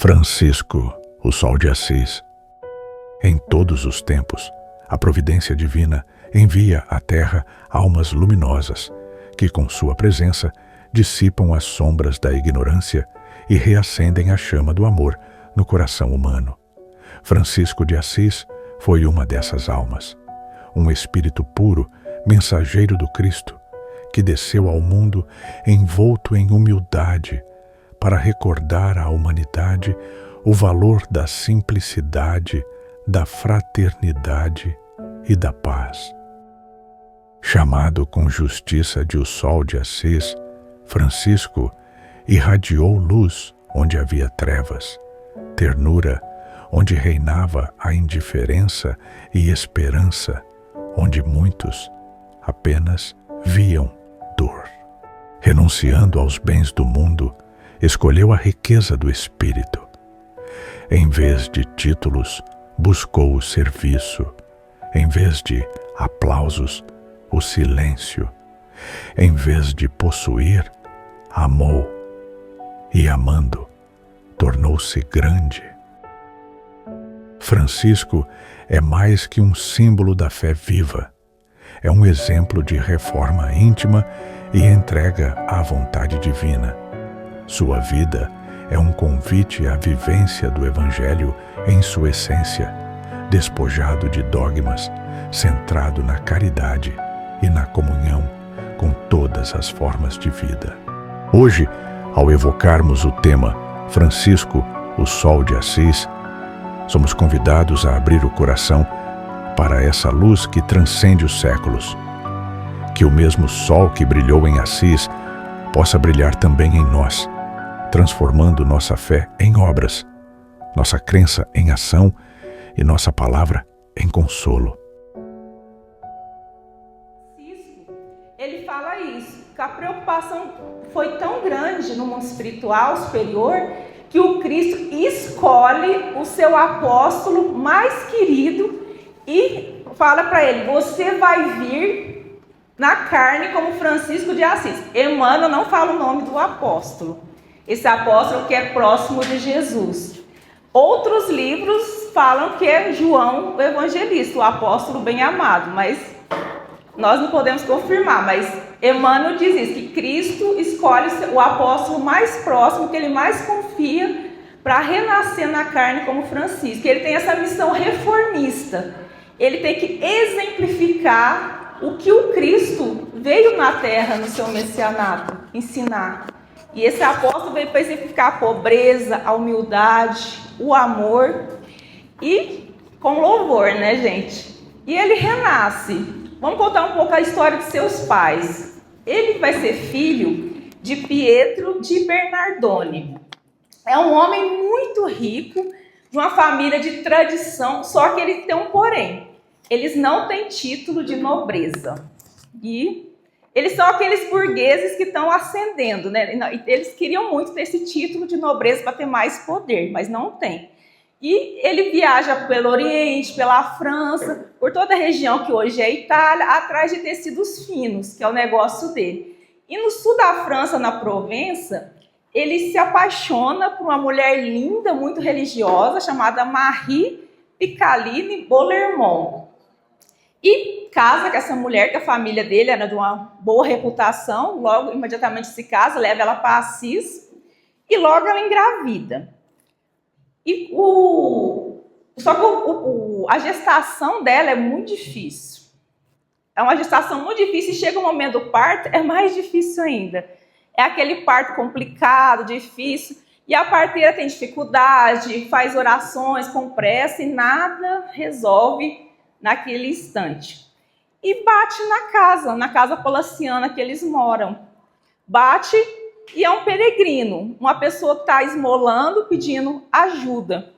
Francisco, o Sol de Assis. Em todos os tempos, a providência divina envia à Terra almas luminosas, que com sua presença dissipam as sombras da ignorância e reacendem a chama do amor no coração humano. Francisco de Assis foi uma dessas almas, um espírito puro, mensageiro do Cristo, que desceu ao mundo envolto em humildade, para recordar à humanidade o valor da simplicidade, da fraternidade e da paz. Chamado com justiça de o Sol de Assis, Francisco irradiou luz onde havia trevas, ternura onde reinava a indiferença e esperança onde muitos apenas viam dor. Renunciando aos bens do mundo, escolheu a riqueza do espírito. Em vez de títulos, buscou o serviço. Em vez de aplausos, o silêncio. Em vez de possuir, amou. E amando, tornou-se grande. Francisco é mais que um símbolo da fé viva. É um exemplo de reforma íntima e entrega à vontade divina. Sua vida é um convite à vivência do Evangelho em sua essência, despojado de dogmas, centrado na caridade e na comunhão com todas as formas de vida. Hoje, ao evocarmos o tema Francisco, o Sol de Assis, somos convidados a abrir o coração para essa luz que transcende os séculos. Que o mesmo sol que brilhou em Assis possa brilhar também em nós, transformando nossa fé em obras, nossa crença em ação e nossa palavra em consolo. Ele fala isso, que a preocupação foi tão grande no mundo espiritual superior que o Cristo escolhe o seu apóstolo mais querido e fala para ele: você vai vir na carne como Francisco de Assis. Emmanuel não fala o nome do apóstolo. Esse apóstolo que é próximo de Jesus. Outros livros falam que é João o Evangelista, o apóstolo bem amado, mas nós não podemos confirmar. Mas Emmanuel diz isso, que Cristo escolhe o apóstolo mais próximo, que ele mais confia, para renascer na carne como Francisco. Ele tem essa missão reformista. Ele tem que exemplificar o que o Cristo veio na terra no seu messianato, ensinar. E esse apóstolo veio para exemplificar a pobreza, a humildade, o amor e com louvor, né, gente? E ele renasce. Vamos contar um pouco a história de seus pais. Ele vai ser filho de Pietro de Bernardone. É um homem muito rico, de uma família de tradição, só que ele tem um porém. Eles não têm título de nobreza. E eles são aqueles burgueses que estão ascendendo, né? Eles queriam muito ter esse título de nobreza para ter mais poder, mas não tem. E ele viaja pelo Oriente, pela França, por toda a região que hoje é Itália, atrás de tecidos finos, que é o negócio dele. E no sul da França, na Provença, ele se apaixona por uma mulher linda, muito religiosa, chamada Marie Picaline Bolermont. E casa com essa mulher, que a família dele era de uma boa reputação, logo, imediatamente se casa, leva ela para Assis, e logo ela engravida. E só que a gestação dela é muito difícil. É uma gestação muito difícil, e chega o momento do parto, é mais difícil ainda. É aquele parto complicado, difícil, e a parteira tem dificuldade, faz orações com pressa, e nada resolve naquele instante. E bate na casa palaciana que eles moram. Bate e é um peregrino, uma pessoa que está esmolando, pedindo ajuda.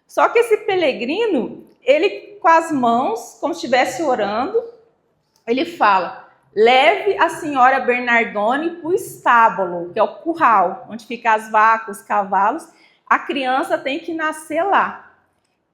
Só que esse peregrino, ele com as mãos, como se estivesse orando, ele fala: leve a senhora Bernardone para o estábulo, que é o curral, onde ficam as vacas, os cavalos. A criança tem que nascer lá.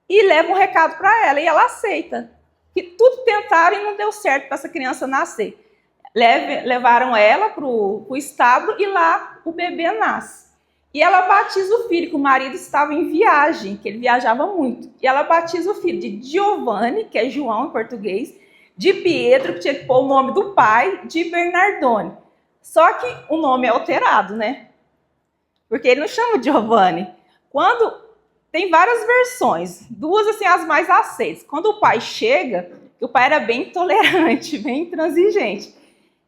E leva um recado para ela, e ela aceita. Que tudo tentaram e não deu certo para essa criança nascer. Levaram ela para o estábulo e lá o bebê nasce. E ela batiza o filho, que o marido estava em viagem, que ele viajava muito. E ela batiza o filho de Giovanni, que é João em português, de Pietro, que tinha que pôr o nome do pai, de Bernardone. Só que o nome é alterado, né? Porque ele não chama Giovanni. Tem várias versões, duas assim as mais aceitas. Quando o pai chega, o pai era bem tolerante, bem intransigente,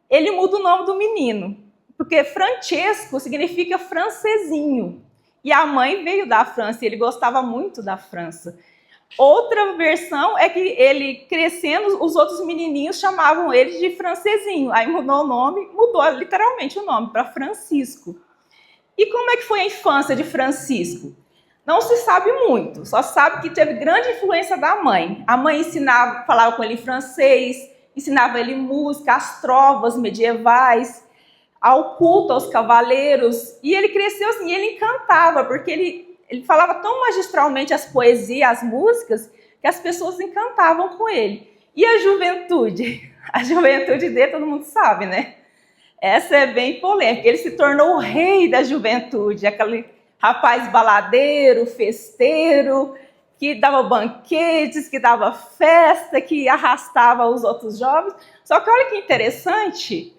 ele muda o nome do menino, porque Francesco significa francesinho. E a mãe veio da França e ele gostava muito da França. Outra versão é que ele, crescendo, os outros menininhos chamavam ele de francesinho. Aí mudou o nome, mudou literalmente o nome para Francisco. E como é que foi a infância de Francisco? Não se sabe muito, só sabe que teve grande influência da mãe. A mãe ensinava, falava com ele em francês, ensinava ele música, as trovas medievais, ao culto aos cavaleiros. E ele cresceu assim, ele encantava, porque ele falava tão magistralmente as poesias, as músicas, que as pessoas encantavam com ele. E a juventude? A juventude dele todo mundo sabe, né? Essa é bem polêmica. Ele se tornou o rei da juventude, aquele rapaz baladeiro, festeiro, que dava banquetes, que dava festa, que arrastava os outros jovens. Só que olha que interessante,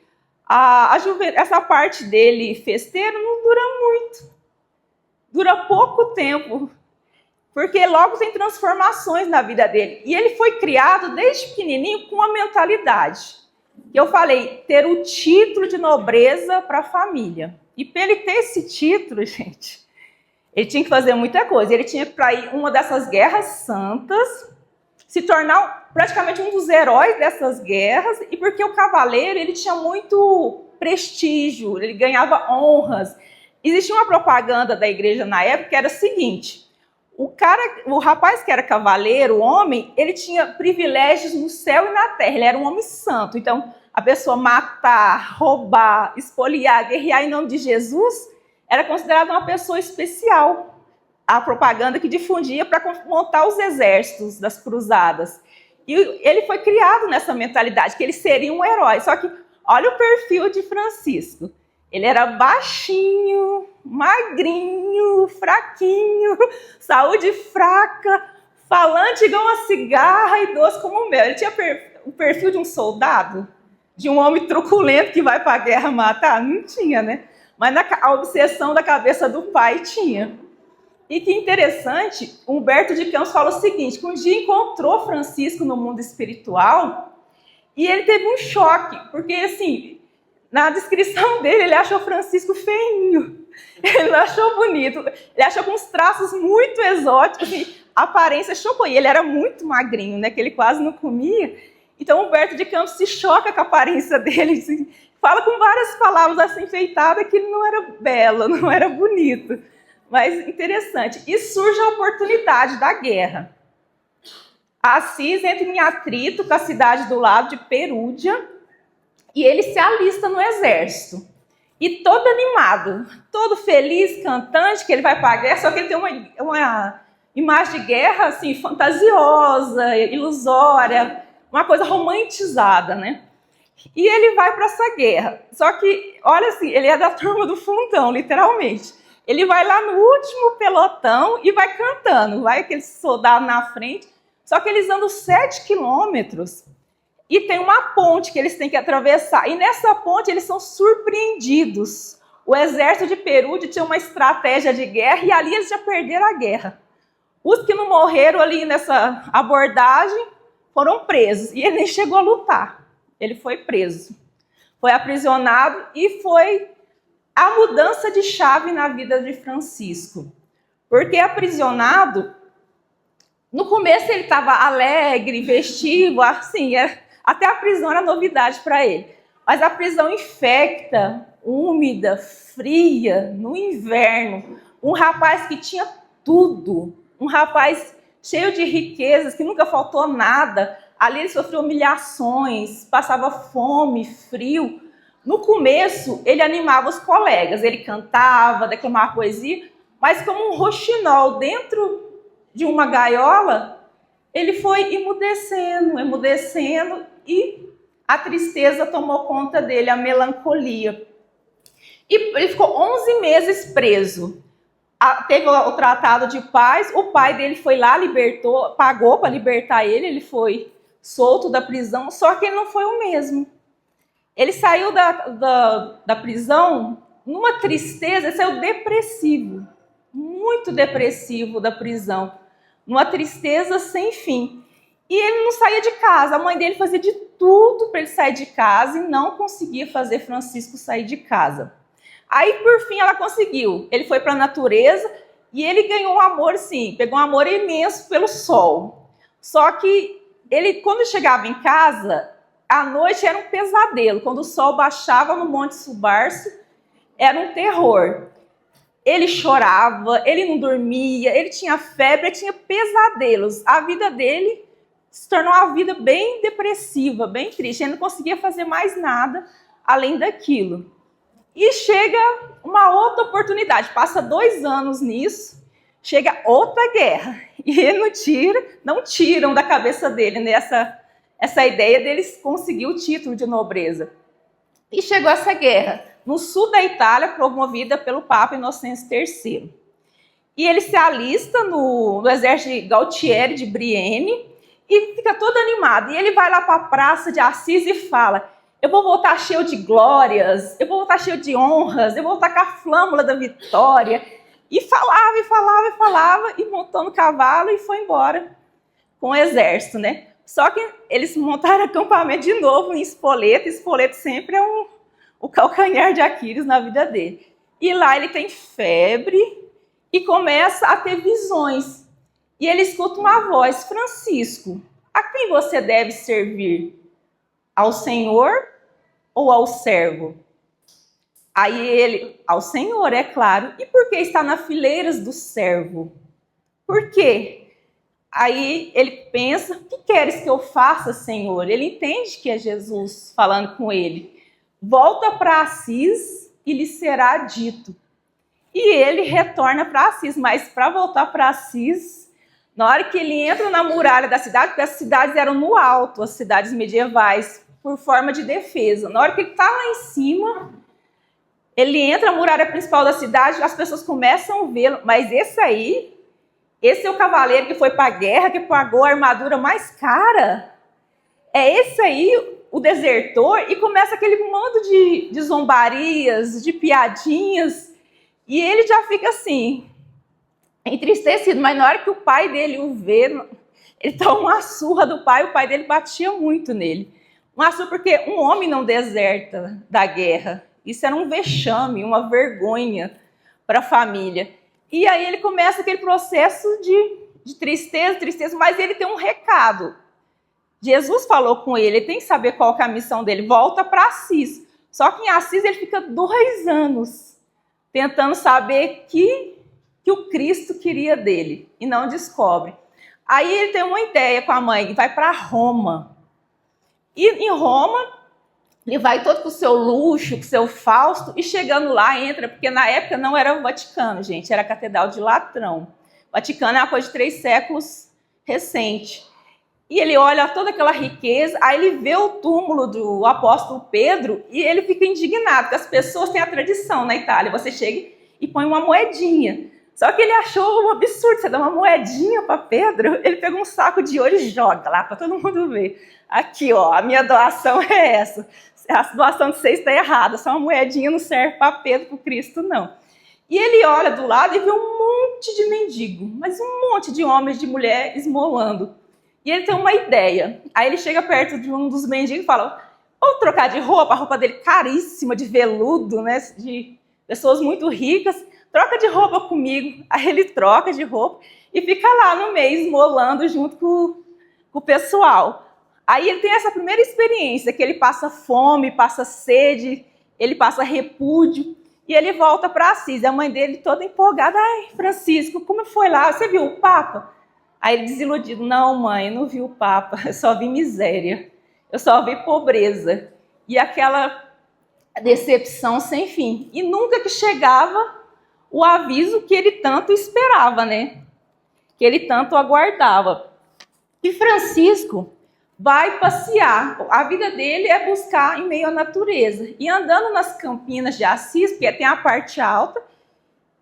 essa parte dele festeiro não dura muito. Dura pouco tempo, porque logo tem transformações na vida dele. E ele foi criado desde pequenininho com uma mentalidade. Eu falei, ter o título de nobreza para a família. E para ele ter esse título, gente, ele tinha que fazer muita coisa. Ele tinha que ir uma dessas guerras santas, se tornar praticamente um dos heróis dessas guerras, e porque o cavaleiro ele tinha muito prestígio, ele ganhava honras. Existia uma propaganda da igreja na época que era o seguinte: o rapaz que era cavaleiro, o homem, ele tinha privilégios no céu e na terra, ele era um homem santo. Então, a pessoa matar, roubar, espoliar, guerrear em nome de Jesus era considerada uma pessoa especial. A propaganda que difundia para montar os exércitos das cruzadas. E ele foi criado nessa mentalidade, que ele seria um herói. Só que olha o perfil de Francisco. Ele era baixinho, magrinho, fraquinho, saúde fraca, falante igual uma cigarra e doce como mel. Ele tinha o perfil de um soldado, de um homem truculento que vai para a guerra matar? Não tinha, né? Mas a obsessão da cabeça do pai tinha. E que interessante, Humberto de Campos fala o seguinte, que um dia encontrou Francisco no mundo espiritual e ele teve um choque, porque assim, na descrição dele, ele achou Francisco feinho, ele não achou bonito, ele achou com uns traços muito exóticos, assim, a aparência chocou, e ele era muito magrinho, né, que ele quase não comia. Então Humberto de Campos se choca com a aparência dele, assim, fala com várias palavras assim enfeitadas que ele não era belo, não era bonito. Mas interessante. E surge a oportunidade da guerra. Assis entra em atrito com a cidade do lado de Perúdia e ele se alista no exército. E todo animado, todo feliz, cantante, que ele vai para a guerra, só que ele tem uma imagem de guerra assim, fantasiosa, ilusória, uma coisa romantizada, né? E ele vai para essa guerra. Só que, olha assim, ele é da turma do fundão, literalmente. Ele vai lá no último pelotão e vai cantando. Vai aquele soldado na frente. Só que eles andam 7 quilômetros e tem uma ponte que eles têm que atravessar. E nessa ponte eles são surpreendidos. O exército de Perúdia tinha uma estratégia de guerra e ali eles já perderam a guerra. Os que não morreram ali nessa abordagem foram presos. E ele nem chegou a lutar. Ele foi preso. Foi aprisionado e foi a mudança de chave na vida de Francisco. Porque aprisionado, no começo ele estava alegre, festivo, assim, até a prisão era novidade para ele. Mas a prisão infecta, úmida, fria, no inverno. Um rapaz que tinha tudo, um rapaz cheio de riquezas, que nunca faltou nada. Ali ele sofreu humilhações, passava fome, frio. No começo, ele animava os colegas, ele cantava, declamava poesia, mas como um roxinol dentro de uma gaiola, ele foi emudecendo, e a tristeza tomou conta dele, a melancolia. E ele ficou 11 meses preso. Teve o tratado de paz, o pai dele foi lá, libertou, pagou para libertar ele, ele foi solto da prisão, só que ele não foi o mesmo. Ele saiu da prisão numa tristeza, ele saiu depressivo, muito depressivo da prisão, numa tristeza sem fim. E ele não saía de casa, a mãe dele fazia de tudo para ele sair de casa e não conseguia fazer Francisco sair de casa. Aí, por fim, ela conseguiu. Ele foi para a natureza e ele ganhou um amor, sim, pegou um amor imenso pelo sol. Só que ele, quando chegava em casa, à noite era um pesadelo. Quando o sol baixava no Monte Subarço, era um terror. Ele chorava, ele não dormia, ele tinha febre, ele tinha pesadelos. A vida dele se tornou uma vida bem depressiva, bem triste. Ele não conseguia fazer mais nada além daquilo. E chega uma outra oportunidade, passa 2 anos nisso, chega outra guerra. E ele não tiram da cabeça dele, né, essa ideia dele conseguir o título de nobreza. E chegou essa guerra, no sul da Itália, promovida pelo Papa Inocêncio III. E ele se alista no exército de Gautieri de Brienne e fica todo animado. E ele vai lá para a Praça de Assis e fala: eu vou voltar cheio de glórias, eu vou voltar cheio de honras, eu vou voltar com a flâmula da vitória. E falava, e montou no cavalo e foi embora com o exército, né? Só que eles montaram acampamento de novo em Spoleto. Spoleto sempre é o calcanhar de Aquiles na vida dele. E lá ele tem febre e começa a ter visões. E ele escuta uma voz: Francisco, a quem você deve servir? Ao Senhor ou ao servo? Aí ele: ao Senhor, é claro. E por que está nas fileiras do servo? Por quê? Aí ele pensa: o que queres que eu faça, Senhor? Ele entende que é Jesus falando com ele. Volta para Assis e lhe será dito. E ele retorna para Assis, mas para voltar para Assis, na hora que ele entra na muralha da cidade, porque as cidades eram no alto, as cidades medievais, por forma de defesa. Na hora que ele está lá em cima, ele entra na muralha principal da cidade, as pessoas começam a vê-lo, mas esse é o cavaleiro que foi para a guerra, que pagou a armadura mais cara. É esse aí, o desertor, e começa aquele monte de zombarias, de piadinhas, e ele já fica assim, entristecido. Mas na hora que o pai dele o vê, ele toma uma surra do pai, o pai dele batia muito nele. Uma surra porque um homem não deserta da guerra. Isso era um vexame, uma vergonha para a família. E aí ele começa aquele processo de tristeza, mas ele tem um recado. Jesus falou com ele tem que saber qual que é a missão dele. Volta para Assis. Só que em Assis ele fica 2 anos tentando saber que o Cristo queria dele e não descobre. Aí ele tem uma ideia com a mãe, vai para Roma. E em Roma, ele vai todo com o seu luxo, com o seu Fausto, e chegando lá entra, porque na época não era o Vaticano, gente, era a Catedral de Latrão. O Vaticano é uma coisa de 3 séculos recente. E ele olha toda aquela riqueza, aí ele vê o túmulo do apóstolo Pedro e ele fica indignado, porque as pessoas têm a tradição na Itália, você chega e põe uma moedinha. Só que ele achou um absurdo, você dá uma moedinha para Pedro, ele pega um saco de ouro e joga lá para todo mundo ver. Aqui, ó, a minha doação é essa. A doação de vocês está errada, só uma moedinha não serve para Pedro, para Cristo, não. E ele olha do lado e vê um monte de mendigo, mas um monte de homens e de mulher esmolando. E ele tem uma ideia. Aí ele chega perto de um dos mendigos e fala: vamos trocar de roupa? A roupa dele caríssima, de veludo, né? De pessoas muito ricas. Troca de roupa comigo. Aí ele troca de roupa e fica lá no meio, esmolando junto com o pessoal. Aí ele tem essa primeira experiência, que ele passa fome, passa sede, ele passa repúdio. E ele volta para Assis. A mãe dele toda empolgada: ai, Francisco, como foi lá? Você viu o Papa? Aí ele desiludido: não, mãe, eu não vi o Papa, eu só vi miséria, eu só vi pobreza. E aquela decepção sem fim. E nunca que chegava o aviso que ele tanto esperava, né? Que ele tanto aguardava. E Francisco vai passear. A vida dele é buscar em meio à natureza. E andando nas campinas de Assis, porque tem a parte alta,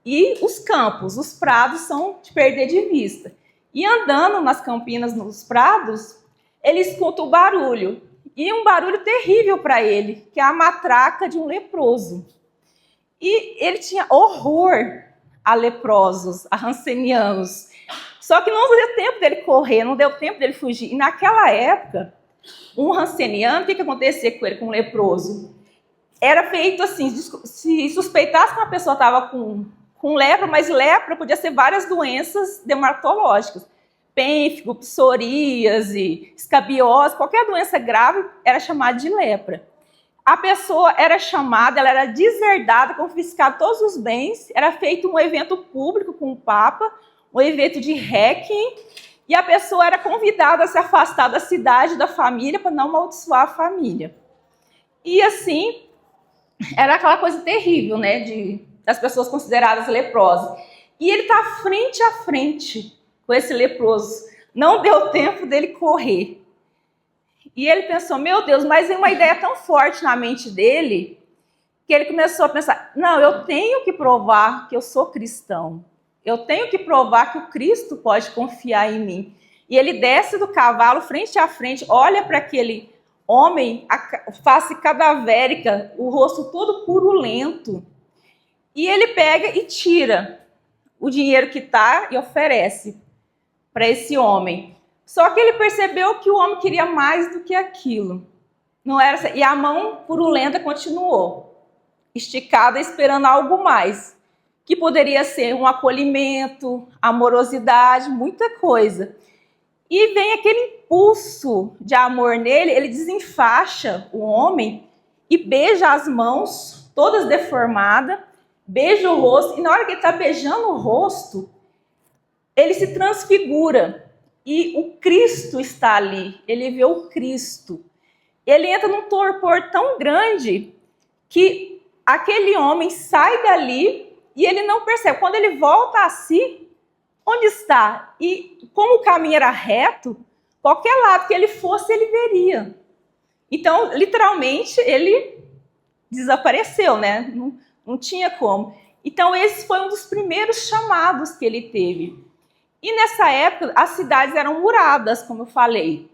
e os campos, os prados são de perder de vista. E andando nas campinas, nos prados, ele escuta o barulho. E um barulho terrível para ele, que é a matraca de um leproso. E ele tinha horror a leprosos, a rancenianos. Só que não deu tempo dele correr, não deu tempo dele fugir. E naquela época, um ranceniano, o que acontecia com ele, com um leproso? Era feito assim, se suspeitasse que uma pessoa estava com lepra, mas lepra podia ser várias doenças dermatológicas. Pênfigo, psoríase, escabiose, qualquer doença grave era chamada de lepra. A pessoa era chamada, ela era deserdada, confiscada todos os bens, era feito um evento público com o Papa, um evento de requiem, e a pessoa era convidada a se afastar da cidade, da família, para não amaldiçoar a família. E assim, era aquela coisa terrível, né, das pessoas consideradas leprosas. E ele está frente a frente com esse leproso. Não deu tempo dele correr. E ele pensou, meu Deus, mas é uma ideia tão forte na mente dele, que ele começou a pensar, não, eu tenho que provar que eu sou cristão. Eu tenho que provar que o Cristo pode confiar em mim. E ele desce do cavalo, frente a frente, olha para aquele homem, a face cadavérica, o rosto todo purulento. E ele pega e tira o dinheiro que está e oferece para esse homem. Só que ele percebeu que o homem queria mais do que aquilo. Não era, e a mão purulenta continuou, esticada, esperando algo mais, que poderia ser um acolhimento, amorosidade, muita coisa. E vem aquele impulso de amor nele, ele desenfaixa o homem e beija as mãos, todas deformadas, beija o rosto, e na hora que ele está beijando o rosto, ele se transfigura. E o Cristo está ali, ele vê o Cristo. Ele entra num torpor tão grande que aquele homem sai dali e ele não percebe. Quando ele volta a si, onde está? E como o caminho era reto, qualquer lado que ele fosse, ele veria. Então, literalmente, ele desapareceu, né? Não tinha como. Então, esse foi um dos primeiros chamados que ele teve. E nessa época, as cidades eram muradas, como eu falei.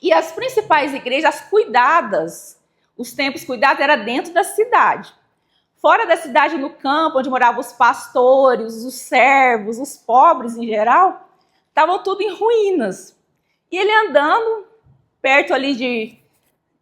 E as principais igrejas, as cuidadas, os templos cuidados, era dentro da cidade. Fora da cidade, no campo, onde moravam os pastores, os servos, os pobres em geral, estavam tudo em ruínas. E ele andando perto ali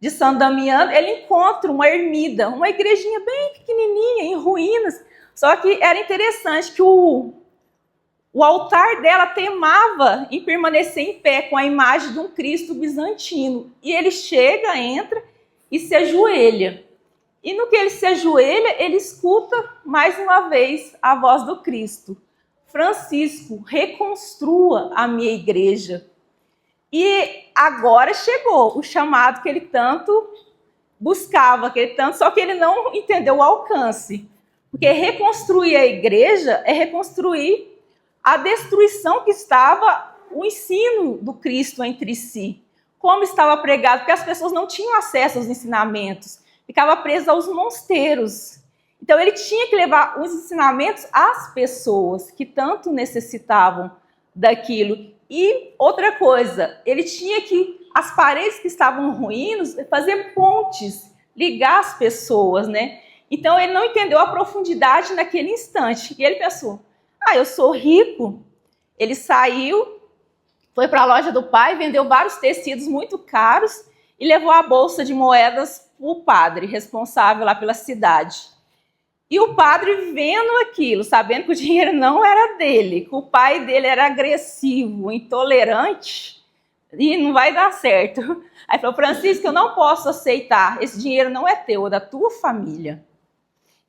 de São Damião, ele encontra uma ermida, uma igrejinha bem pequenininha, em ruínas. Só que era interessante que o altar dela temava em permanecer em pé com a imagem de um Cristo bizantino. E ele chega, entra e se ajoelha. E no que ele se ajoelha, ele escuta mais uma vez a voz do Cristo. Francisco, reconstrua a minha igreja. E agora chegou o chamado que ele tanto buscava, só que ele não entendeu o alcance. Porque reconstruir a igreja é reconstruir a destruição que estava o ensino do Cristo entre si. Como estava pregado, porque as pessoas não tinham acesso aos ensinamentos, ficava preso aos mosteiros. Então ele tinha que levar os ensinamentos às pessoas que tanto necessitavam daquilo. E outra coisa, ele tinha que, as paredes que estavam ruínas, fazer pontes, ligar as pessoas, né? Então ele não entendeu a profundidade naquele instante. E ele pensou, eu sou rico. Ele saiu, foi para a loja do pai, vendeu vários tecidos muito caros e levou a bolsa de moedas para o padre, responsável lá pela cidade. E o padre, vendo aquilo, sabendo que o dinheiro não era dele, que o pai dele era agressivo, intolerante, e não vai dar certo. Aí falou, Francisco, eu não posso aceitar, esse dinheiro não é teu, é da tua família.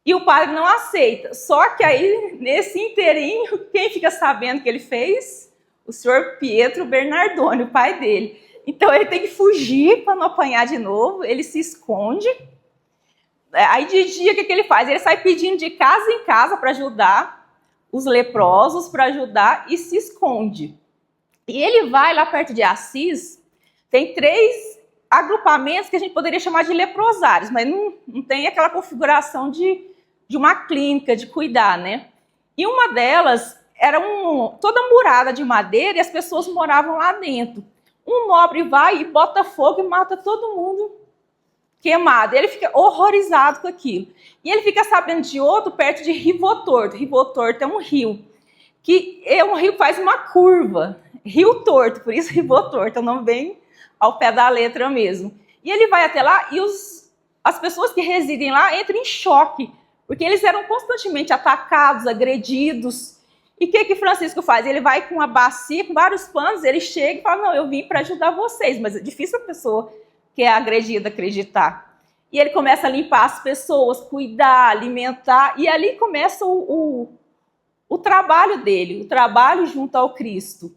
E o padre não aceita. Só que aí, nesse inteirinho, quem fica sabendo que ele fez? O senhor Pietro Bernardone, o pai dele. Então ele tem que fugir para não apanhar de novo, ele se esconde. Aí de dia, o que ele faz? Ele sai pedindo de casa em casa para ajudar os leprosos, para ajudar, e se esconde. E ele vai lá perto de Assis, tem 3 agrupamentos que a gente poderia chamar de leprosários, mas não tem aquela configuração de uma clínica, de cuidar, né? E uma delas era toda murada de madeira e as pessoas moravam lá dentro. Um nobre vai e bota fogo e mata todo mundo queimado. Ele fica horrorizado com aquilo. E ele fica sabendo de outro perto de Rivotorto. Rivotorto é um rio, que é um rio que faz uma curva. Rio Torto, por isso Rivotorto, é um nome bem ao pé da letra mesmo. E ele vai até lá e as pessoas que residem lá entram em choque, porque eles eram constantemente atacados, agredidos. E o que Francisco faz? Ele vai com uma bacia, com vários panos, ele chega e fala, não, eu vim para ajudar vocês, mas é difícil a pessoa que é agredida acreditar. E ele começa a limpar as pessoas, cuidar, alimentar, e ali começa o trabalho dele, o trabalho junto ao Cristo.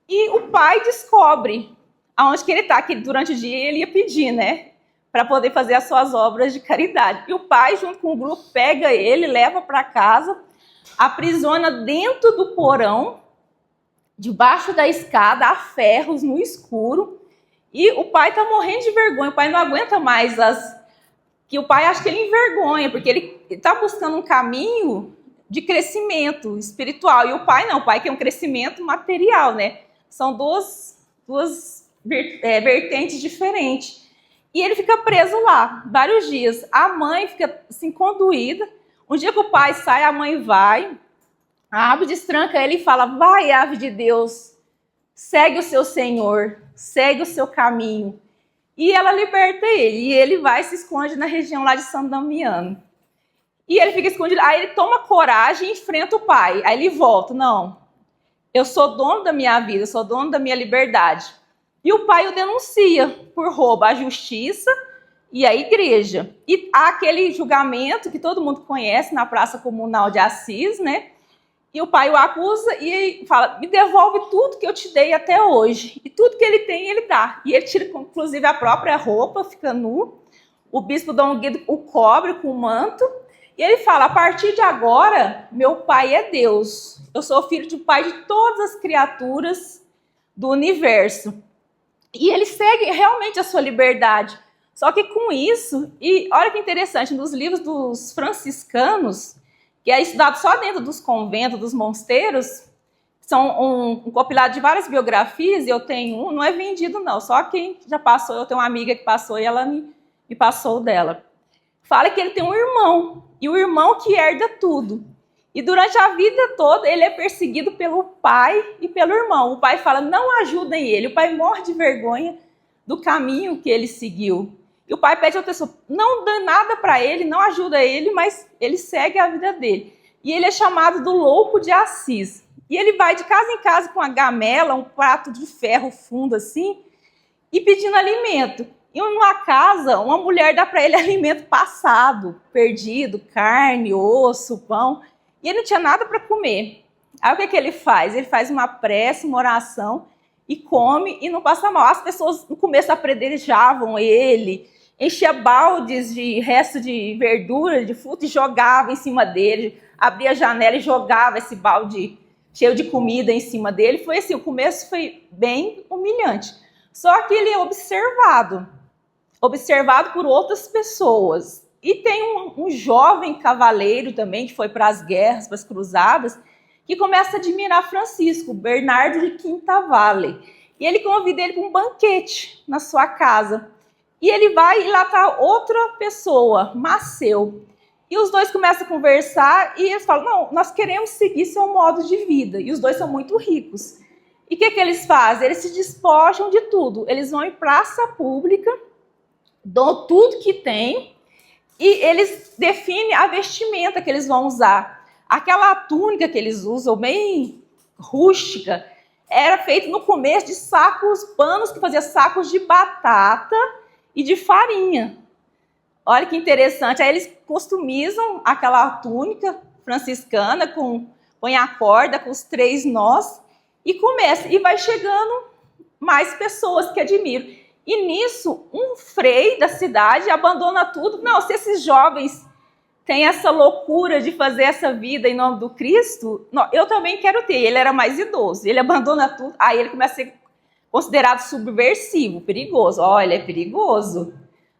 E o pai descobre aonde que ele está, que durante o dia ele ia pedir, né? Para poder fazer as suas obras de caridade. E o pai, junto com o grupo, pega ele, leva para casa, aprisiona dentro do porão, debaixo da escada, a ferros, no escuro. E o pai está morrendo de vergonha, o pai não aguenta mais que o pai acha que ele envergonha, porque ele está buscando um caminho de crescimento espiritual. E o pai não, o pai quer um crescimento material, né? São duas vertentes diferentes. E ele fica preso lá, vários dias. A mãe fica assim, conduída. Um dia que o pai sai, a mãe vai, abre, destranca ele e fala, vai, ave de Deus, segue o seu Senhor, segue o seu caminho. E ela liberta ele, e ele vai e se esconde na região lá de São Damiano. E ele fica escondido, aí ele toma coragem e enfrenta o pai. Aí ele volta, não, eu sou dono da minha vida, eu sou dono da minha liberdade. E o pai o denuncia por roubo à justiça e à igreja. E há aquele julgamento que todo mundo conhece na Praça Comunal de Assis, né? E o pai o acusa e fala, me devolve tudo que eu te dei até hoje. E tudo que ele tem, ele dá. E ele tira, inclusive, a própria roupa, fica nu. O bispo Dom Guido o cobre com o manto. E ele fala, a partir de agora, meu pai é Deus. Eu sou filho de pai de todas as criaturas do universo. E ele segue realmente a sua liberdade. Só que com isso, e olha que interessante, nos livros dos franciscanos, que é estudado só dentro dos conventos, dos mosteiros, são um compilado de várias biografias, e eu tenho um, não é vendido não, só quem já passou, eu tenho uma amiga que passou e ela me passou dela. Fala que ele tem um irmão, e o irmão que herda tudo. E durante a vida toda ele é perseguido pelo pai e pelo irmão. O pai fala, não ajudem ele. O pai morre de vergonha do caminho que ele seguiu. E o pai pede a pessoa, não dê nada para ele, não ajuda ele, mas ele segue a vida dele. E ele é chamado do louco de Assis. E ele vai de casa em casa com uma gamela, um prato de ferro fundo assim, e pedindo alimento. E numa casa, uma mulher dá para ele alimento passado, perdido, carne, osso, pão. E ele não tinha nada para comer. Aí o que ele faz? Ele faz uma prece, uma oração, e come e não passa mal. As pessoas no começo apedrejavam ele, enchia baldes de resto de verdura, de fruta, e jogava em cima dele, abria a janela e jogava esse balde cheio de comida em cima dele. Foi assim, o começo foi bem humilhante. Só que ele é observado por outras pessoas. E tem um jovem cavaleiro também, que foi para as guerras, para as cruzadas, que começa a admirar Francisco, Bernardo de Quintavalle. E ele convida ele para um banquete na sua casa. E ele vai e lá está outra pessoa, Maceu. E os dois começam a conversar e eles falam, não, nós queremos seguir seu modo de vida. E os dois são muito ricos. E o que eles fazem? Eles se despojam de tudo. Eles vão em praça pública, dão tudo que tem, e eles definem a vestimenta que eles vão usar. Aquela túnica que eles usam, bem rústica, era feita no começo de sacos, panos que faziam sacos de batata e de farinha. Olha que interessante. Aí eles customizam aquela túnica franciscana, põe a corda com os 3 nós, e começa. E vai chegando mais pessoas que admiram. E nisso, um frei da cidade abandona tudo. Não, se esses jovens têm essa loucura de fazer essa vida em nome do Cristo, não, eu também quero ter. Ele era mais idoso, ele abandona tudo. Aí ele começa a ser considerado subversivo, perigoso. Olha, é perigoso.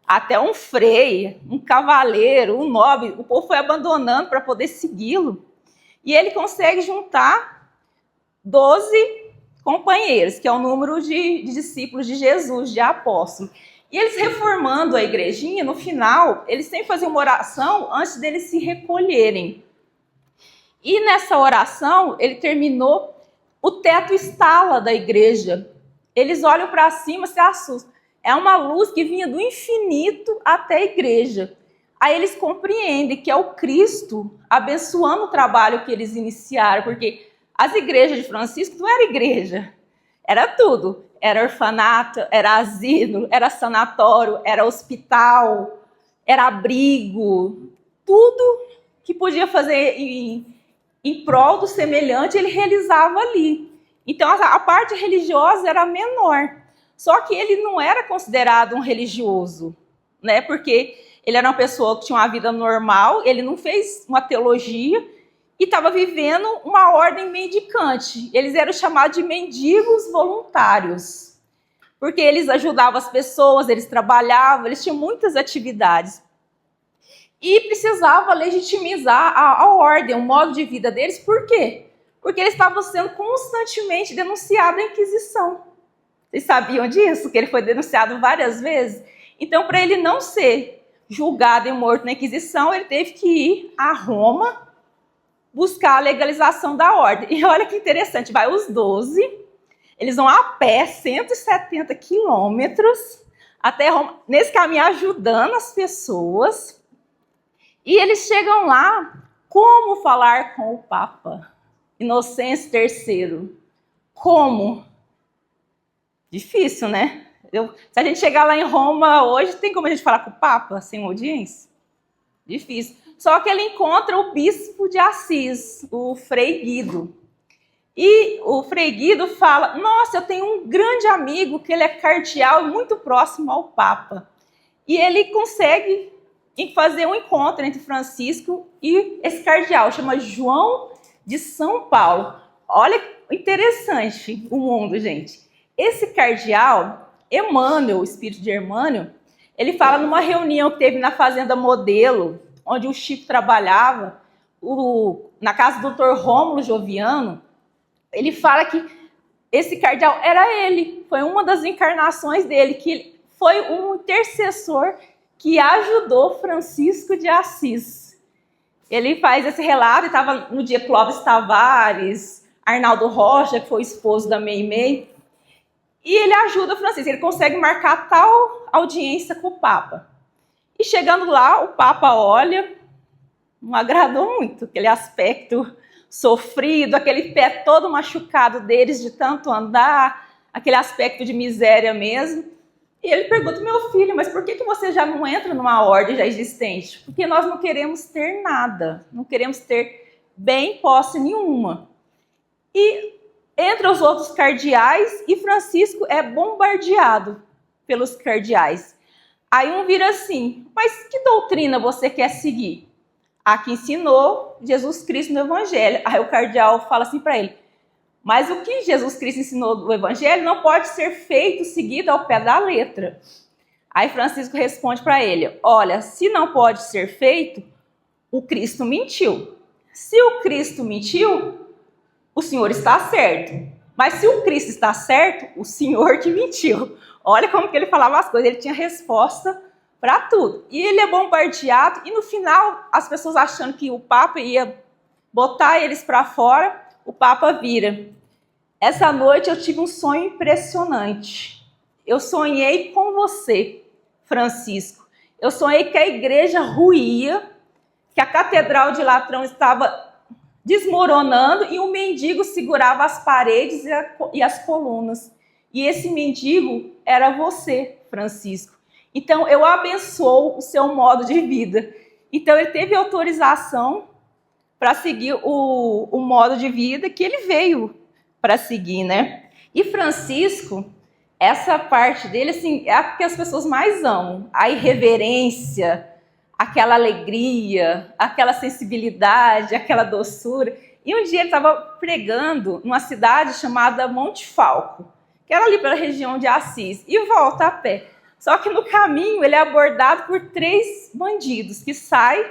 Até um frei, um cavaleiro, um nobre, o povo foi abandonando para poder segui-lo. E ele consegue juntar 12 companheiros, que é o número de discípulos de Jesus, de apóstolos. E eles reformando a igrejinha, no final, eles sempre faziam uma oração antes deles se recolherem. E nessa oração, ele terminou, o teto estala da igreja. Eles olham para cima e se assustam. É uma luz que vinha do infinito até a igreja. Aí eles compreendem que é o Cristo abençoando o trabalho que eles iniciaram, porque as igrejas de Francisco não era igreja, era tudo. Era orfanato, era asilo, era sanatório, era hospital, era abrigo. Tudo que podia fazer em prol do semelhante, ele realizava ali. Então, a parte religiosa era menor. Só que ele não era considerado um religioso, né? Porque ele era uma pessoa que tinha uma vida normal, ele não fez uma teologia e estava vivendo uma ordem mendicante. Eles eram chamados de mendigos voluntários, porque eles ajudavam as pessoas, eles trabalhavam, eles tinham muitas atividades. E precisava legitimizar a ordem, o modo de vida deles. Por quê? Porque eles estavam sendo constantemente denunciados à Inquisição. Vocês sabiam disso? Que ele foi denunciado várias vezes? Então, para ele não ser julgado e morto na Inquisição, ele teve que ir a Roma buscar a legalização da ordem. E olha que interessante, vai os 12, eles vão a pé 170 quilômetros até Roma, nesse caminho ajudando as pessoas. E eles chegam lá, como falar com o Papa Inocêncio III? Como? Difícil, né? Se a gente chegar lá em Roma hoje, tem como a gente falar com o Papa sem audiência? Difícil. Só que ele encontra o bispo de Assis, o Frei Guido. E o Frei Guido fala, nossa, eu tenho um grande amigo que ele é cardeal muito próximo ao Papa. E ele consegue fazer um encontro entre Francisco e esse cardeal, chama João de São Paulo. Olha que interessante o mundo, gente. Esse cardeal, Emmanuel, o espírito de Emmanuel, ele fala numa reunião que teve na Fazenda Modelo, onde o Chico trabalhava, na casa do Dr. Rômulo Joviano, ele fala que esse cardeal era ele, foi uma das encarnações dele, que foi um intercessor que ajudou Francisco de Assis. Ele faz esse relato, estava no dia Clóvis Tavares, Arnaldo Rocha, que foi esposo da Meimei, e ele ajuda Francisco, ele consegue marcar tal audiência com o Papa. E chegando lá, o Papa olha, não agradou muito, aquele aspecto sofrido, aquele pé todo machucado deles de tanto andar, aquele aspecto de miséria mesmo. E ele pergunta, meu filho, mas por que você já não entra numa ordem já existente? Porque nós não queremos ter nada, não queremos ter bem posse nenhuma. E entre os outros cardeais, e Francisco é bombardeado pelos cardeais. Aí um vira assim, mas que doutrina você quer seguir? A que ensinou Jesus Cristo no Evangelho. Aí o cardeal fala assim para ele, mas o que Jesus Cristo ensinou no Evangelho não pode ser feito, seguido ao pé da letra. Aí Francisco responde para ele, olha, se não pode ser feito, o Cristo mentiu. Se o Cristo mentiu, o Senhor está certo. Mas se o Cristo está certo, o Senhor que mentiu. Olha como que ele falava as coisas, ele tinha resposta para tudo. E ele é bombardeado, e no final, as pessoas achando que o Papa ia botar eles para fora, o Papa vira. Essa noite eu tive um sonho impressionante. Eu sonhei com você, Francisco. Eu sonhei que a igreja ruía, que a catedral de Latrão estava desmoronando e um mendigo segurava as paredes e as colunas. E esse mendigo era você, Francisco. Então, eu abençoo o seu modo de vida. Então, ele teve autorização para seguir o modo de vida que ele veio para seguir, né? E Francisco, essa parte dele, assim, é a que as pessoas mais amam. A irreverência, aquela alegria, aquela sensibilidade, aquela doçura. E um dia ele estava pregando numa cidade chamada Monte Falco, que era ali pela região de Assis, e volta a pé. Só que no caminho ele é abordado por 3 bandidos que saem,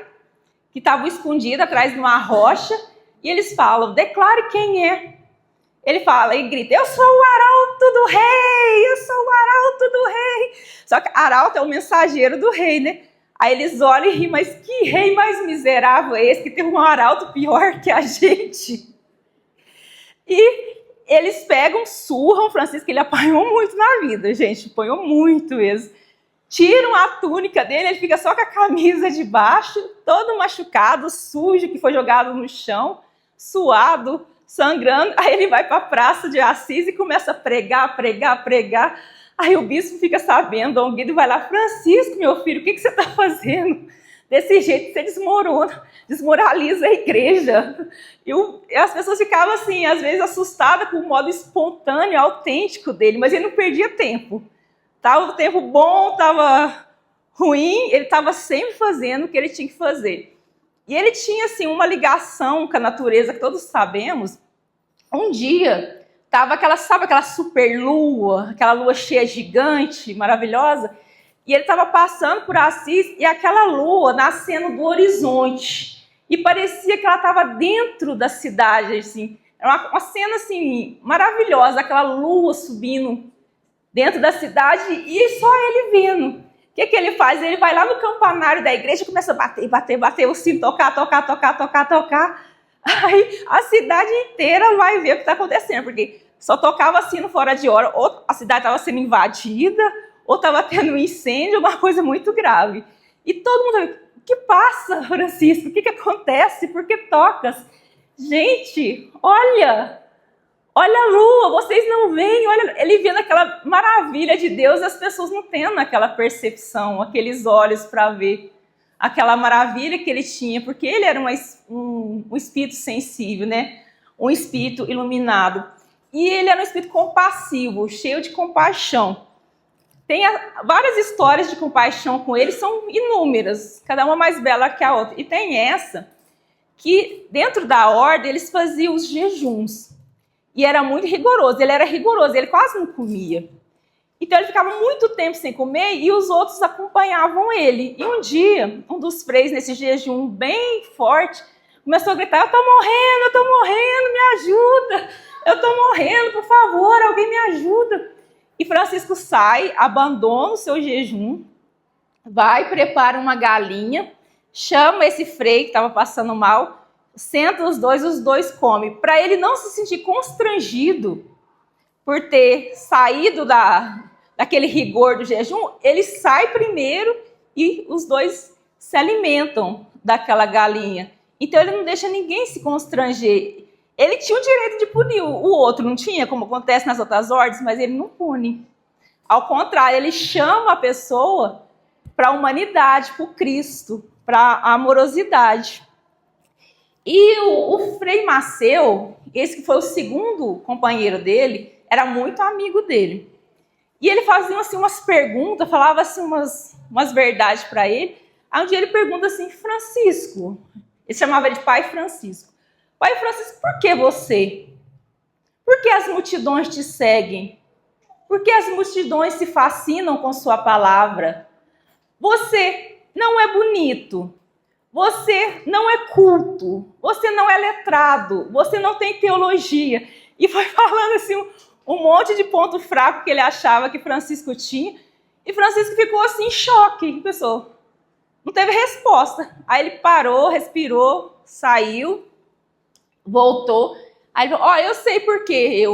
que estavam escondidos atrás de uma rocha, e eles falam, declare quem é. Ele fala e grita, eu sou o arauto do rei, eu sou o arauto do rei. Só que arauto é o mensageiro do rei, né? Aí eles olham e riem, mas que rei mais miserável é esse, que tem um arauto pior que a gente? E eles pegam, surram Francisco, ele apanhou muito na vida, gente, apanhou muito mesmo. Tiram a túnica dele, ele fica só com a camisa de baixo, todo machucado, sujo, que foi jogado no chão, suado, sangrando. Aí ele vai para a praça de Assis e começa a pregar. Aí o bispo fica sabendo, Dom Guido vai lá, Francisco, meu filho, o que você está fazendo? Desse jeito você desmoraliza a igreja. E as pessoas ficavam assim, às vezes assustadas com o modo espontâneo, autêntico dele, mas ele não perdia tempo. Tava o tempo bom, estava ruim, ele estava sempre fazendo o que ele tinha que fazer. E ele tinha assim uma ligação com a natureza que todos sabemos. Um dia tava aquela super lua, aquela lua cheia gigante, maravilhosa, e ele estava passando por Assis e aquela lua nascendo do horizonte. E parecia que ela estava dentro da cidade, assim. Era uma cena assim maravilhosa, aquela lua subindo dentro da cidade e só ele vendo. O que ele faz? Ele vai lá no campanário da igreja e começa a bater o sino, tocar. Aí a cidade inteira vai ver o que está acontecendo, porque só tocava sino fora de hora, ou a cidade estava sendo invadida, ou estava tendo um incêndio, uma coisa muito grave. E todo mundo, o que passa, Francisco? O que acontece? Por que tocas? Gente, olha a lua, vocês não veem, olha, ele vendo aquela maravilha de Deus, as pessoas não tendo aquela percepção, aqueles olhos para ver aquela maravilha que ele tinha, porque ele era um espírito sensível, né? Um espírito iluminado. E ele era um espírito compassivo, cheio de compaixão. Tem várias histórias de compaixão com ele, são inúmeras, cada uma mais bela que a outra. E tem essa, que dentro da ordem eles faziam os jejuns. E era muito rigoroso, ele quase não comia. Então ele ficava muito tempo sem comer e os outros acompanhavam ele. E um dia, um dos freios, nesse jejum bem forte, começou a gritar, eu tô morrendo, me ajuda. Eu tô morrendo, por favor, alguém me ajuda. E Francisco sai, abandona o seu jejum, vai, prepara uma galinha, chama esse frei que estava passando mal, senta os dois comem. Para ele não se sentir constrangido por ter saído daquele rigor do jejum, ele sai primeiro e os dois se alimentam daquela galinha. Então ele não deixa ninguém se constranger. Ele tinha o direito de punir o outro, não tinha, como acontece nas outras ordens, mas ele não pune. Ao contrário, ele chama a pessoa para a humanidade, para o Cristo, para a amorosidade. E o Frei Maceu, esse que foi o segundo companheiro dele, era muito amigo dele. E ele fazia assim, umas perguntas, falava assim, umas verdades para ele. Aí um dia ele pergunta assim, Francisco, ele chamava ele de Pai Francisco. Pai Francisco, por que você? Por que as multidões te seguem? Por que as multidões se fascinam com sua palavra? Você não é bonito. Você não é culto, você não é letrado, você não tem teologia. E foi falando assim um monte de ponto fraco que ele achava que Francisco tinha. E Francisco ficou assim em choque, pensou, não teve resposta. Aí ele parou, respirou, saiu, voltou. Aí ele falou, eu sei por quê,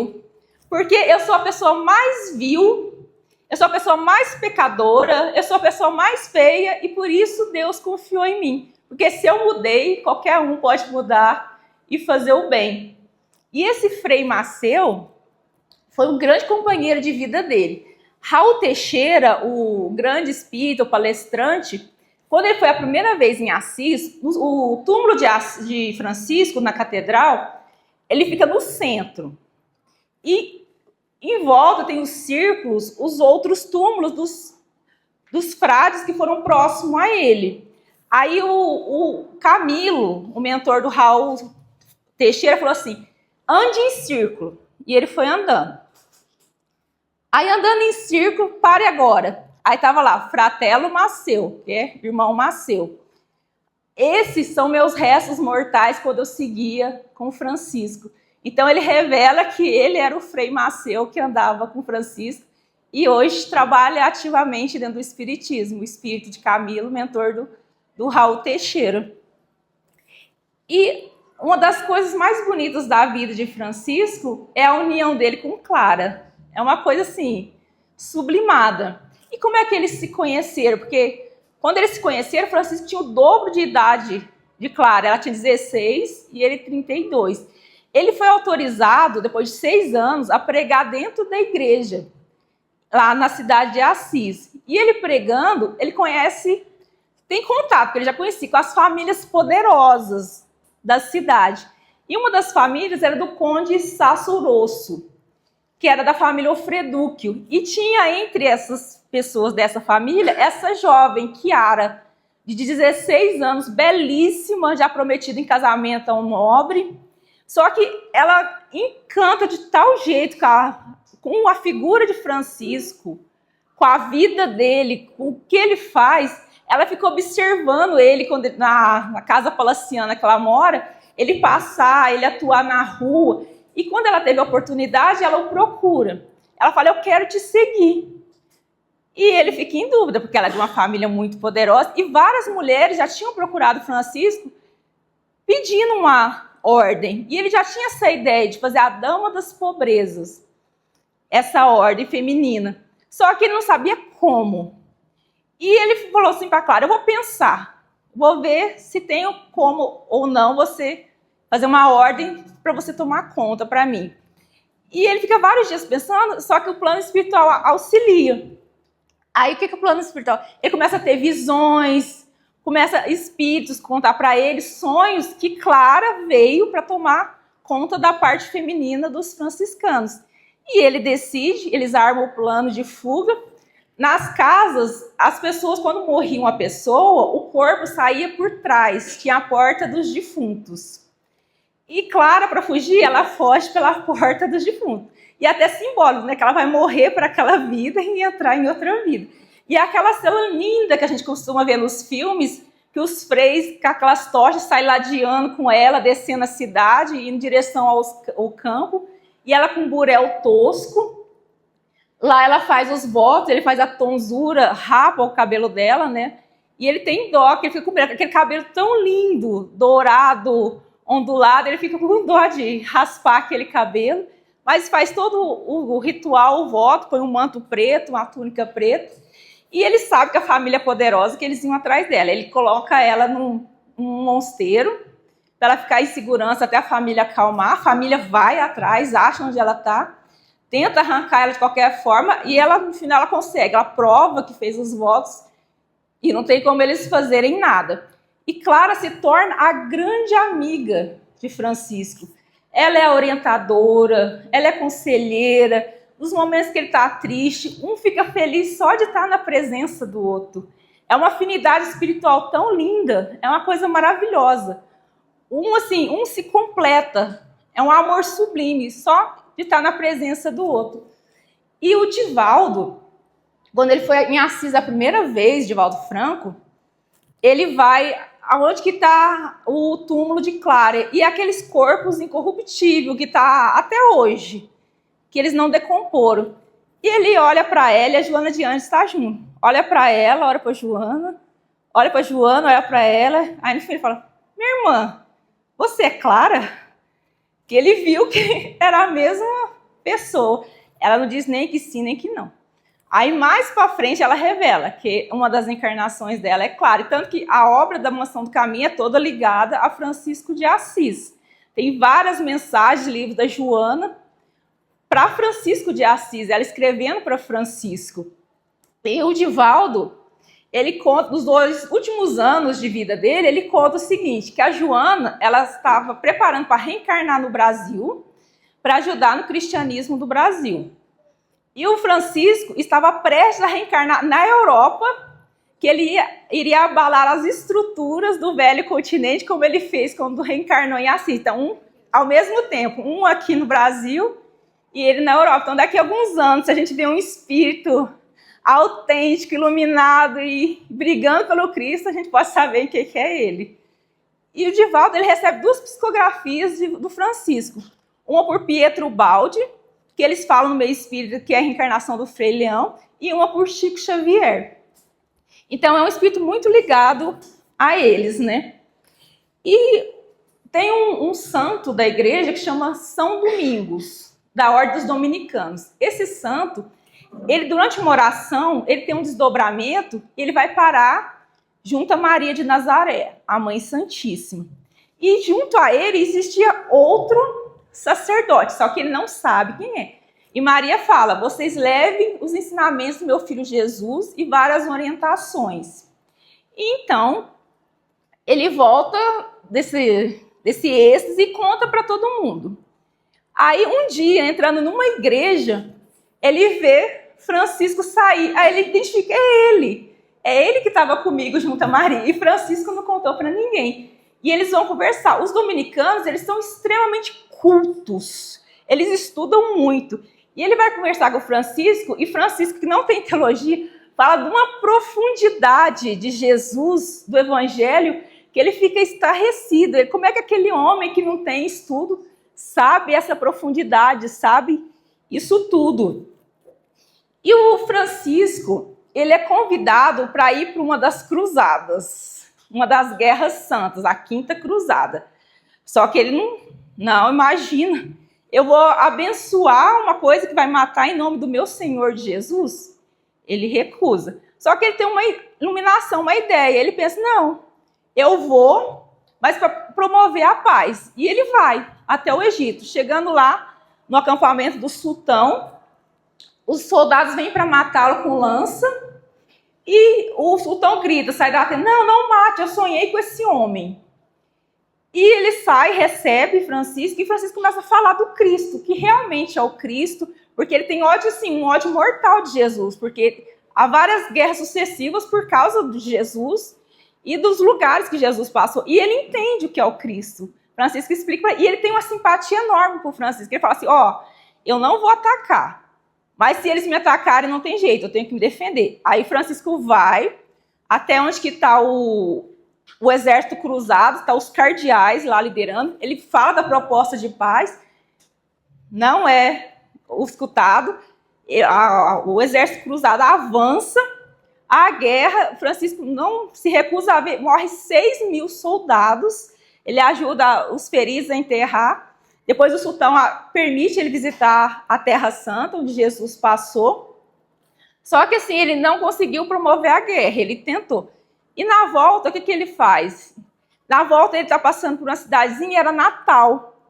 porque eu sou a pessoa mais vil, eu sou a pessoa mais pecadora, eu sou a pessoa mais feia e por isso Deus confiou em mim. Porque se eu mudei, qualquer um pode mudar e fazer o bem. E esse Frei Maceu foi um grande companheiro de vida dele. Raul Teixeira, o grande espírita, o palestrante, quando ele foi a primeira vez em Assis, o túmulo de Francisco, na catedral, ele fica no centro. E em volta tem os círculos, os outros túmulos dos frades que foram próximos a ele. Aí o Camilo, o mentor do Raul Teixeira, falou assim, ande em círculo. E ele foi andando. Aí andando em círculo, pare agora. Aí estava lá, Fratello Maceu, que é irmão Maceu. Esses são meus restos mortais quando eu seguia com Francisco. Então ele revela que ele era o Frei Maceu que andava com Francisco e hoje trabalha ativamente dentro do Espiritismo, o espírito de Camilo, mentor do Raul Teixeira. E uma das coisas mais bonitas da vida de Francisco é a união dele com Clara. É uma coisa assim, sublimada. E como é que eles se conheceram? Porque quando eles se conheceram, Francisco tinha o dobro de idade de Clara. Ela tinha 16 e ele 32. Ele foi autorizado, depois de 6 anos, a pregar dentro da igreja, lá na cidade de Assis. E ele pregando, ele tem contato, porque ele já conhecia, com as famílias poderosas da cidade. E uma das famílias era do Conde Sasso Rosso, que era da família Ofredúquio. E tinha entre essas pessoas dessa família, essa jovem, Chiara, de 16 anos, belíssima, já prometida em casamento a um nobre. Só que ela encanta de tal jeito com a figura de Francisco, com a vida dele, com o que ele faz. Ela fica observando ele quando, na casa palaciana que ela mora, ele passar, ele atuar na rua. E quando ela teve a oportunidade, ela o procura. Ela fala, eu quero te seguir. E ele fica em dúvida, porque ela é de uma família muito poderosa. E várias mulheres já tinham procurado Francisco pedindo uma ordem. E ele já tinha essa ideia de fazer a Dama das Pobrezas, essa ordem feminina. Só que ele não sabia como. E ele falou assim para Clara, eu vou pensar, vou ver se tenho como ou não você fazer uma ordem para você tomar conta para mim. E ele fica vários dias pensando, só que o plano espiritual auxilia. Aí o que é o plano espiritual? Ele começa a ter visões, começa espíritos contar para ele sonhos que Clara veio para tomar conta da parte feminina dos franciscanos. E ele decide, eles armam o plano de fuga. Nas casas, as pessoas, quando morria uma pessoa, o corpo saía por trás, tinha a porta dos defuntos. E Clara, para fugir, ela foge pela porta dos defuntos. E até simbólico, né? Que ela vai morrer para aquela vida e entrar em outra vida. E é aquela cena linda que a gente costuma ver nos filmes, que os freis, com aquelas tochas, saem ladeando com ela, descendo a cidade, indo em direção ao campo. E ela com um burel tosco. Lá ela faz os votos, ele faz a tonsura, rapa o cabelo dela, né? E ele tem dó, que ele fica com aquele cabelo tão lindo, dourado, ondulado, ele fica com dó de raspar aquele cabelo, mas faz todo o ritual, o voto, põe um manto preto, uma túnica preta, e ele sabe que a família é poderosa, que eles iam atrás dela. Ele coloca ela num mosteiro, para ela ficar em segurança até a família acalmar. A família vai atrás, acha onde ela está, tenta arrancar ela de qualquer forma, e ela, no final, ela consegue. Ela prova que fez os votos, e não tem como eles fazerem nada. E Clara se torna a grande amiga de Francisco. Ela é a orientadora, ela é conselheira. Nos momentos que ele está triste, um fica feliz só de estar na presença do outro. É uma afinidade espiritual tão linda, é uma coisa maravilhosa. Um se completa, é um amor sublime, só de estar na presença do outro. E o Divaldo, quando ele foi em Assis a primeira vez, Divaldo Franco, ele vai aonde que está o túmulo de Clara, e aqueles corpos incorruptíveis que está até hoje, que eles não decomporam. E ele olha para ela, e a Joana de Anjos está junto. Olha para ela, olha para Joana, olha para ela, aí no fim ele fala, minha irmã, você é Clara? Que ele viu que era a mesma pessoa. Ela não diz nem que sim, nem que não. Aí, mais para frente, ela revela que uma das encarnações dela é Clara. Tanto que a obra da Mansão do Caminho é toda ligada a Francisco de Assis. Tem várias mensagens, livros da Joana, para Francisco de Assis, ela escrevendo para Francisco. E o Divaldo, ele conta, nos 2 últimos anos de vida dele, ele conta o seguinte, que a Joana, ela estava preparando para reencarnar no Brasil, para ajudar no cristianismo do Brasil. E o Francisco estava prestes a reencarnar na Europa, que ele iria abalar as estruturas do velho continente, como ele fez quando reencarnou em Assis. Então, ao mesmo tempo, um aqui no Brasil e ele na Europa. Então, daqui a alguns anos, se a gente vê um espírito autêntico, iluminado e brigando pelo Cristo, a gente pode saber quem que é ele. E o Divaldo, ele recebe 2 psicografias do Francisco. Uma por Pietro Baldi, que eles falam no meio espírita que é a reencarnação do Frei Leão, e uma por Chico Xavier. Então, é um espírito muito ligado a eles, né? E tem um santo da igreja que chama São Domingos, da Ordem dos Dominicanos. Esse santo, ele durante uma oração, ele tem um desdobramento e ele vai parar junto a Maria de Nazaré, a Mãe Santíssima. E junto a ele existia outro sacerdote, só que ele não sabe quem é. E Maria fala, vocês levem os ensinamentos do meu filho Jesus e várias orientações. E então, ele volta desse êxtase e conta para todo mundo. Aí, um dia, entrando numa igreja, ele vê Francisco sair. Aí ele identifica, é ele que estava comigo junto a Maria. E Francisco não contou para ninguém. E eles vão conversar. Os dominicanos, eles são extremamente cultos. Eles estudam muito. E ele vai conversar com o Francisco, e Francisco, que não tem teologia, fala de uma profundidade de Jesus, do Evangelho, que ele fica estarrecido. Como é que aquele homem que não tem estudo sabe essa profundidade, sabe isso tudo? E o Francisco, ele é convidado para ir para uma das cruzadas, uma das guerras santas, a 5ª cruzada. Só que ele não imagina, eu vou abençoar uma coisa que vai matar em nome do meu Senhor Jesus? Ele recusa. Só que ele tem uma iluminação, uma ideia. Ele pensa, não, eu vou, mas para promover a paz. E ele vai até o Egito. Chegando lá, no acampamento do sultão, os soldados vêm para matá-lo com lança. E o sultão grita, sai da tenda, não mate, eu sonhei com esse homem. E ele sai, recebe Francisco, e Francisco começa a falar do Cristo, que realmente é o Cristo, porque ele tem ódio, assim, um ódio mortal de Jesus, porque há várias guerras sucessivas por causa de Jesus e dos lugares que Jesus passou. E ele entende o que é o Cristo. Francisco explica, e ele tem uma simpatia enorme por Francisco. Ele fala assim, eu não vou atacar, mas se eles me atacarem não tem jeito, eu tenho que me defender. Aí Francisco vai até onde que está o exército cruzado, está os cardeais lá liderando, ele fala da proposta de paz, não é escutado, o exército cruzado avança, a guerra, Francisco não se recusa a ver, morre 6.000 soldados, ele ajuda os feridos a enterrar, depois o sultão permite ele visitar a Terra Santa, onde Jesus passou, só que assim, ele não conseguiu promover a guerra, ele tentou. E na volta, o que ele faz? Na volta, ele está passando por uma cidadezinha, era Natal.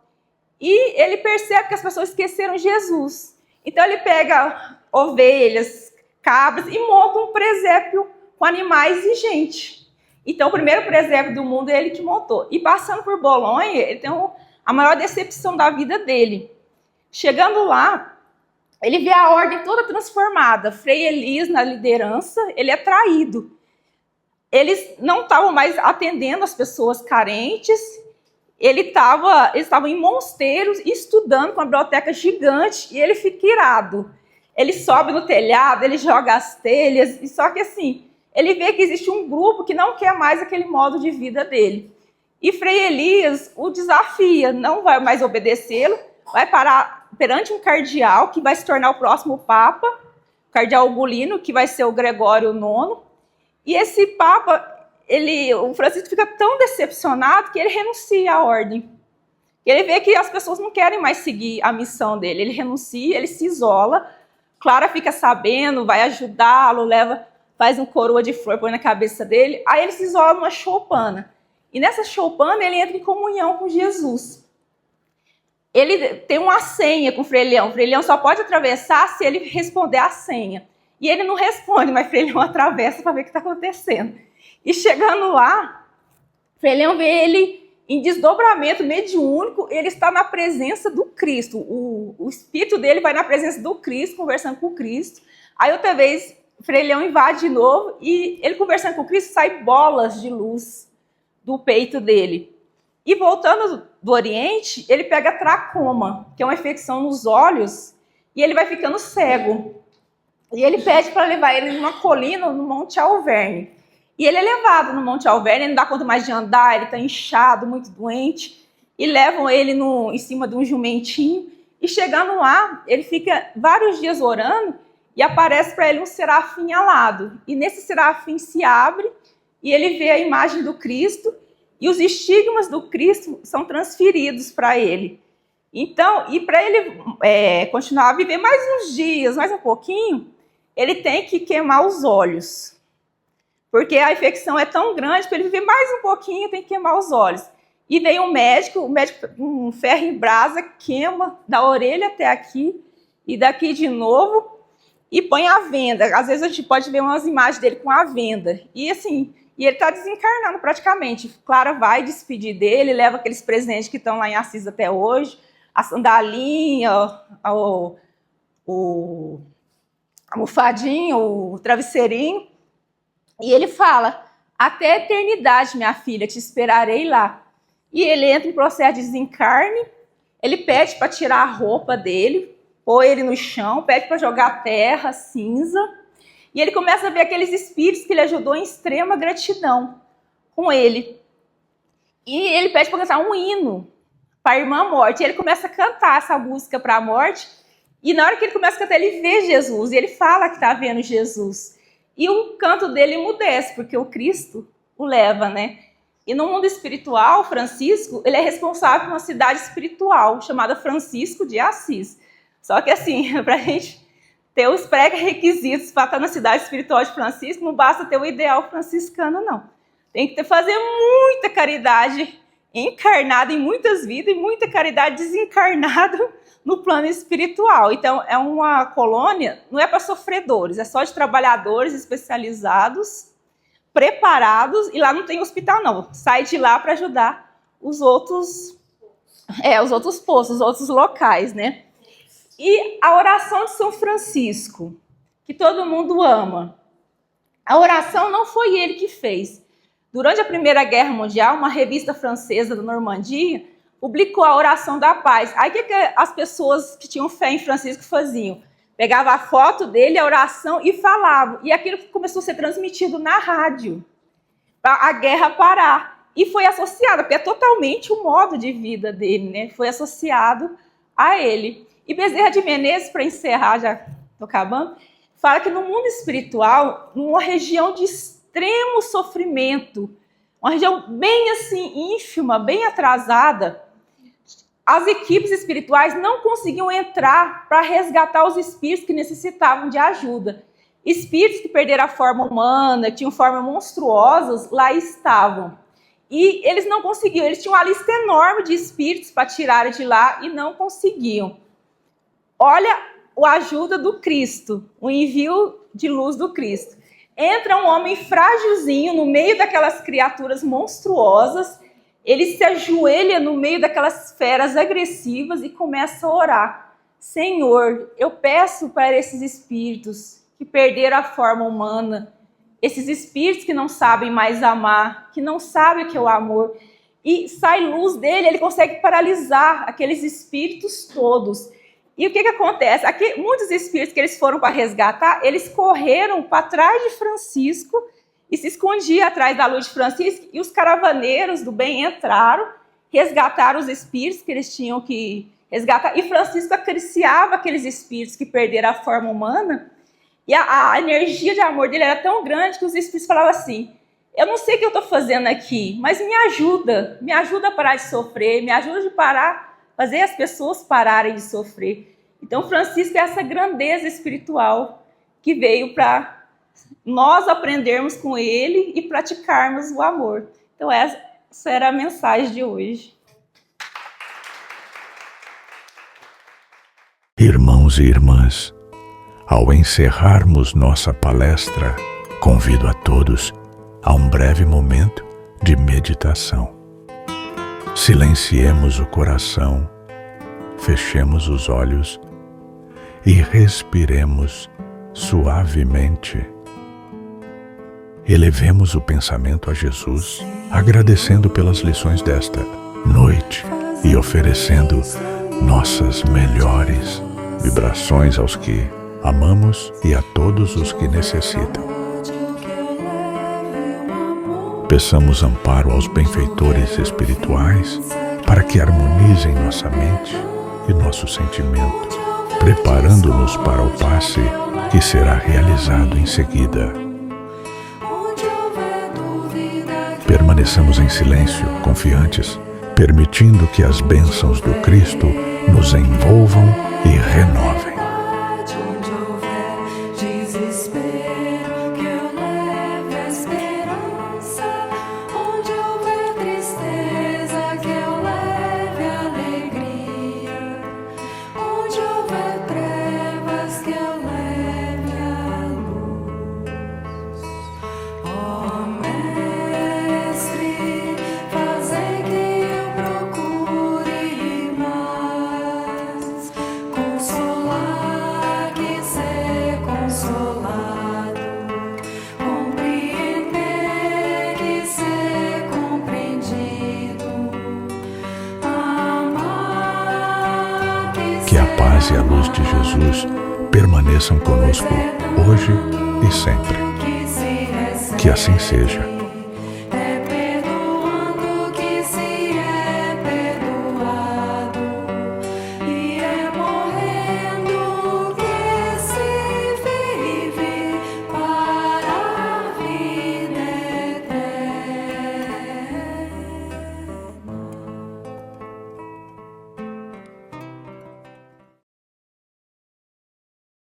E ele percebe que as pessoas esqueceram Jesus. Então, ele pega ovelhas, cabras e monta um presépio com animais e gente. Então, o primeiro presépio do mundo é ele que montou. E passando por Bolonha, ele tem a maior decepção da vida dele. Chegando lá, ele vê a ordem toda transformada. Frei Elias na liderança, ele é traído. Eles não estavam mais atendendo as pessoas carentes, eles estavam em mosteiros estudando com uma biblioteca gigante, e ele fica irado. Ele sobe no telhado, ele joga as telhas, e só que assim, ele vê que existe um grupo que não quer mais aquele modo de vida dele. E Frei Elias o desafia, não vai mais obedecê-lo, vai parar perante um cardeal que vai se tornar o próximo Papa, o cardeal Ugolino, que vai ser o Gregório IX. E esse Papa, o Francisco fica tão decepcionado que ele renuncia à ordem. Ele vê que as pessoas não querem mais seguir a missão dele. Ele renuncia, ele se isola. Clara fica sabendo, vai ajudá-lo, faz um coroa de flor, põe na cabeça dele. Aí ele se isola numa choupana. E nessa choupana ele entra em comunhão com Jesus. Ele tem uma senha com o Frei Leão. O Frei Leão só pode atravessar se ele responder a senha. E ele não responde, mas Frei Leão atravessa para ver o que está acontecendo. E chegando lá, Frei Leão vê ele em desdobramento mediúnico, ele está na presença do Cristo. O espírito dele vai na presença do Cristo, conversando com o Cristo. Aí outra vez, Frei Leão invade de novo e ele conversando com o Cristo, sai bolas de luz do peito dele. E voltando do Oriente, ele pega tracoma, que é uma infecção nos olhos, e ele vai ficando cego. E ele pede para levar ele numa colina, no Monte Alverne. E ele é levado no Monte Alverne, ele não dá conta mais de andar, ele está inchado, muito doente, e levam ele em cima de um jumentinho, e chegando lá, ele fica vários dias orando, e aparece para ele um serafim alado. E nesse serafim se abre, e ele vê a imagem do Cristo, e os estigmas do Cristo são transferidos para ele. Então, e para ele continuar a viver mais uns dias, mais um pouquinho, ele tem que queimar os olhos. Porque a infecção é tão grande, para ele viver mais um pouquinho, tem que queimar os olhos. E veio o médico com um ferro em brasa, queima da orelha até aqui, e daqui de novo, e põe a venda. Às vezes a gente pode ver umas imagens dele com a venda. E assim, e ele está desencarnando praticamente. Clara vai despedir dele, leva aqueles presentes que estão lá em Assis até hoje, a sandalinha, a almofadinha, o travesseirinho. E ele fala, até a eternidade, minha filha, te esperarei lá. E ele entra em processo de desencarne, ele pede para tirar a roupa dele, põe ele no chão, pede para jogar terra, cinza, e ele começa a ver aqueles espíritos que ele ajudou em extrema gratidão com ele. E ele pede para cantar um hino para a irmã morte, e ele começa a cantar essa música para a morte, e na hora que ele começa a cantar, ele vê Jesus, e ele fala que está vendo Jesus. E o canto dele emudece, porque o Cristo o leva, né? E no mundo espiritual, Francisco, ele é responsável por uma cidade espiritual chamada Francisco de Assis. Só que assim, para a gente ter os pré-requisitos para estar na cidade espiritual de Francisco, não basta ter o ideal franciscano, não. Tem que fazer muita caridade encarnada em muitas vidas e muita caridade desencarnada no plano espiritual. Então, é uma colônia, não é para sofredores, é só de trabalhadores especializados, preparados, e lá não tem hospital, não. Sai de lá para ajudar os outros postos, os outros locais, né? E a oração de São Francisco, que todo mundo ama. A oração não foi ele que fez. Durante a Primeira Guerra Mundial, uma revista francesa da Normandia publicou a oração da paz. Aí o que as pessoas que tinham fé em Francisco faziam? Pegavam a foto dele, a oração e falavam. E aquilo começou a ser transmitido na rádio, para a guerra parar. E foi associado, porque é totalmente o modo de vida dele, né? Foi associado a ele. E Bezerra de Menezes, para encerrar, já estou acabando, fala que no mundo espiritual, numa região de extremo sofrimento, uma região bem assim, ínfima, bem atrasada, as equipes espirituais não conseguiam entrar para resgatar os espíritos que necessitavam de ajuda. Espíritos que perderam a forma humana, que tinham formas monstruosas, lá estavam. E eles não conseguiam, eles tinham uma lista enorme de espíritos para tirarem de lá e não conseguiam. Olha a ajuda do Cristo, o envio de luz do Cristo. Entra um homem frágilzinho no meio daquelas criaturas monstruosas, ele se ajoelha no meio daquelas feras agressivas e começa a orar. Senhor, eu peço para esses espíritos que perderam a forma humana, esses espíritos que não sabem mais amar, que não sabem o que é o amor, e sai luz dele, ele consegue paralisar aqueles espíritos todos. E o que acontece? Aqui, muitos espíritos que eles foram para resgatar, eles correram para trás de Francisco e se escondiam atrás da luz de Francisco, e os caravaneiros do bem entraram, resgataram os espíritos que eles tinham que resgatar, e Francisco acariciava aqueles espíritos que perderam a forma humana, e a energia de amor dele era tão grande que os espíritos falavam assim, eu não sei o que eu estou fazendo aqui, mas me ajuda a parar de sofrer, me ajuda fazer as pessoas pararem de sofrer. Então, Francisco é essa grandeza espiritual que veio para nós aprendermos com ele e praticarmos o amor. Então, essa era a mensagem de hoje. Irmãos e irmãs, ao encerrarmos nossa palestra, convido a todos a um breve momento de meditação. Silenciemos o coração, fechemos os olhos e respiremos suavemente. Elevemos o pensamento a Jesus, agradecendo pelas lições desta noite e oferecendo nossas melhores vibrações aos que amamos e a todos os que necessitam. Peçamos amparo aos benfeitores espirituais para que harmonizem nossa mente e nosso sentimento, preparando-nos para o passe que será realizado em seguida. Permaneçamos em silêncio, confiantes, permitindo que as bênçãos do Cristo nos envolvam e renovem. Que a paz e a luz de Jesus permaneçam conosco hoje e sempre. Que assim seja.